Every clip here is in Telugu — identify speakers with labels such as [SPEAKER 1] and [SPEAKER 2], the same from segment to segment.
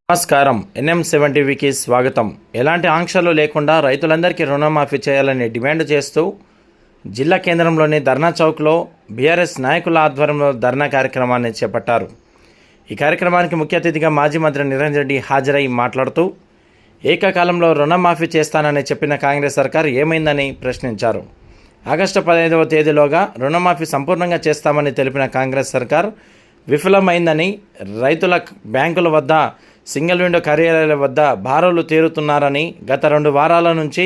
[SPEAKER 1] నమస్కారం. NM7 టీవీకి స్వాగతం. ఎలాంటి ఆంక్షలు లేకుండా రైతులందరికీ రుణమాఫీ చేయాలని డిమాండ్ చేస్తూ జిల్లా కేంద్రంలోని ధర్నా చౌక్లో బీఆర్ఎస్ నాయకుల ఆధ్వర్యంలో ధర్నా కార్యక్రమాన్ని చేపట్టారు. ఈ కార్యక్రమానికి ముఖ్య అతిథిగా మాజీ మంత్రి నిరంజన్ రెడ్డి హాజరై మాట్లాడుతూ ఏకకాలంలో రుణమాఫీ చేస్తానని చెప్పిన కాంగ్రెస్ సర్కార్ ఏమైందని ప్రశ్నించారు. ఆగస్టు 15వ తేదీలోగా రుణమాఫీ సంపూర్ణంగా చేస్తామని తెలిపిన కాంగ్రెస్ సర్కార్ విఫలమైందని, రైతుల బ్యాంకుల వద్ద సింగిల్ విండో కార్యాలయాల వద్ద బారులు తీరుతున్నారని, గత 2 వారాల నుంచి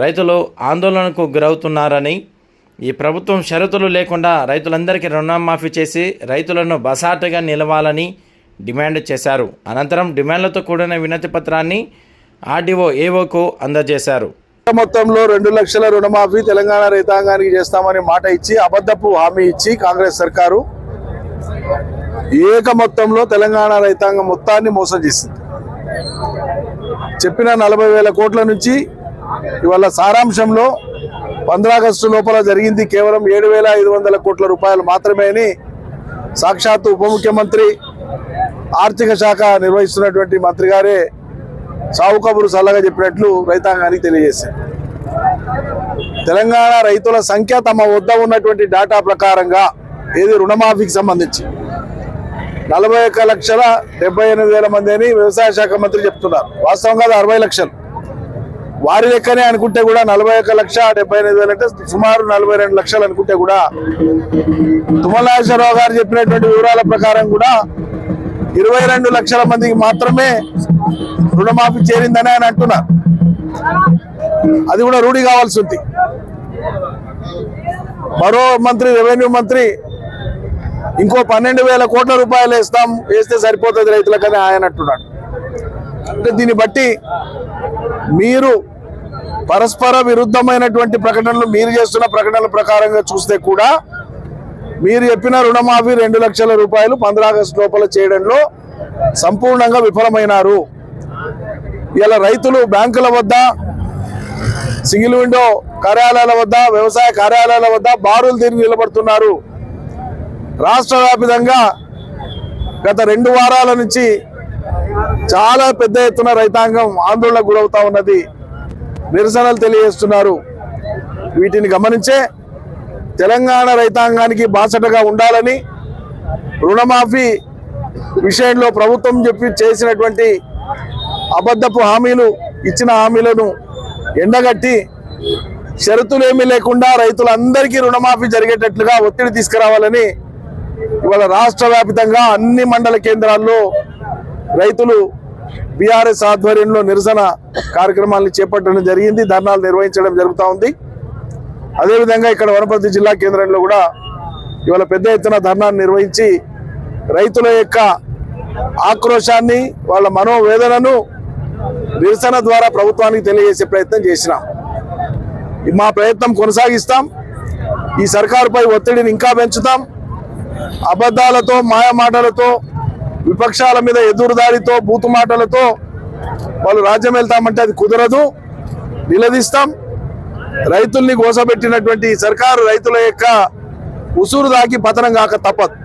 [SPEAKER 1] రైతులు ఆందోళనకు గురవుతున్నారని, ఈ ప్రభుత్వం షరతులు లేకుండా రైతులందరికీ రుణమాఫీ చేసి రైతులను బసాటుగా నిలవాలని డిమాండ్ చేశారు. అనంతరం డిమాండ్లతో కూడిన వినతి పత్రాన్ని ఆర్డీఓ ఏఓకు అందజేశారు.
[SPEAKER 2] మొత్తంలో 2 లక్షల రుణమాఫీ తెలంగాణ రైతాంగానికి చేస్తామని మాట ఇచ్చి అబద్ధపు హామీ ఇచ్చి కాంగ్రెస్ సర్కారు ఏక మొత్తంలో తెలంగాణ రైతాంగం మొత్తాన్ని మోసం చేసింది. చెప్పిన 40,000 కోట్ల నుంచి ఇవాళ సారాంశంలో 15 ఆగస్టు లోపల జరిగింది కేవలం 7,500 కోట్ల రూపాయలు మాత్రమే అని సాక్షాత్తు ఉప ముఖ్యమంత్రి ఆర్థిక శాఖ నిర్వహిస్తున్నటువంటి మంత్రి గారే సావు కబురు సల్లగా చెప్పినట్లు రైతాంగానికి తెలియజేశారు. తెలంగాణ రైతుల సంఖ్య తమ వద్ద ఉన్నటువంటి డేటా ప్రకారంగా ఏది రుణమాఫీకి సంబంధించి 41,78,000 మంది అని వ్యవసాయ శాఖ మంత్రి చెప్తున్నారు. వాస్తవంగా 60 లక్షలు. వారి లెక్కనే అనుకుంటే కూడా 41,78,000 అంటే సుమారు 42 లక్షలు అనుకుంటే కూడా తుమ్మల నాగేశ్వరరావు గారు చెప్పినటువంటి వివరాల ప్రకారం కూడా 22 లక్షల మందికి మాత్రమే రుణమాఫీ చేరిందని ఆయన అంటున్నారు. అది కూడా రూఢి కావాల్సి ఉంది. మరో మంత్రి, రెవెన్యూ మంత్రి ఇంకో 12,000 కోట్ల రూపాయలు వేస్తే సరిపోతుంది రైతులకని ఆయన అంటున్నాడు. అంటే దీన్ని బట్టి మీరు పరస్పర విరుద్ధమైనటువంటి ప్రకటనలు, మీరు చేస్తున్న ప్రకటనల ప్రకారంగా చూస్తే కూడా మీరు చెప్పిన రుణమాఫీ 2 లక్షల రూపాయలు 15 ఆగస్టు లోపల చేయడంలో సంపూర్ణంగా విఫలమైనారు. ఇలా రైతులు బ్యాంకుల వద్ద, సింగిల్ విండో కార్యాలయాల వద్ద, వ్యవసాయ కార్యాలయాల వద్ద బారులు తీరి నిలబడుతున్నారు. రాష్ట్ర వ్యాప్తంగా గత 2 వారాల నుంచి చాలా పెద్ద ఎత్తున రైతాంగం ఆందోళనకు గురవుతా ఉన్నది, నిరసనలు తెలియజేస్తున్నారు. వీటిని గమనించే తెలంగాణ రైతాంగానికి బాసటగా ఉండాలని, రుణమాఫీ విషయంలో ప్రభుత్వం చేసినటువంటి అబద్ధపు హామీలు, ఇచ్చిన హామీలను ఎండగట్టి షరతులేమీ లేకుండా రైతులందరికీ రుణమాఫీ జరిగేటట్లుగా ఒత్తిడి తీసుకురావాలని ఇవాళ రాష్ట్ర వ్యాప్తంగా అన్ని మండల కేంద్రాల్లో రైతులు బీఆర్ఎస్ ఆధ్వర్యంలో నిరసన కార్యక్రమాలను చేపట్టడం జరిగింది. ధర్నాలు నిర్వహించడం జరుగుతూ ఉంది. అదేవిధంగా ఇక్కడ వనపర్తి జిల్లా కేంద్రంలో కూడా ఇవాళ పెద్ద ఎత్తున ధర్నాన్ని నిర్వహించి రైతుల యొక్క ఆక్రోశాన్ని, వాళ్ళ మనోవేదనను నిరసన ద్వారా ప్రభుత్వానికి తెలియజేసే ప్రయత్నం చేసినాం. మా ప్రయత్నం కొనసాగిస్తాం. ఈ సర్కారుపై ఒత్తిడిని ఇంకా పెంచుతాం. అబద్ధాలతో, మాయమాటలతో, విపక్షాల మీద ఎదురుదాడితో, బూతు మాటలతో వాళ్ళు రాజ్యం వెళ్తామంటే అది కుదరదు. నిలదీస్తాం. రైతుల్ని గోసబెట్టినటువంటి సర్కారు రైతుల యొక్క ఉసురు దాకి పతనం కాక తప్పదు.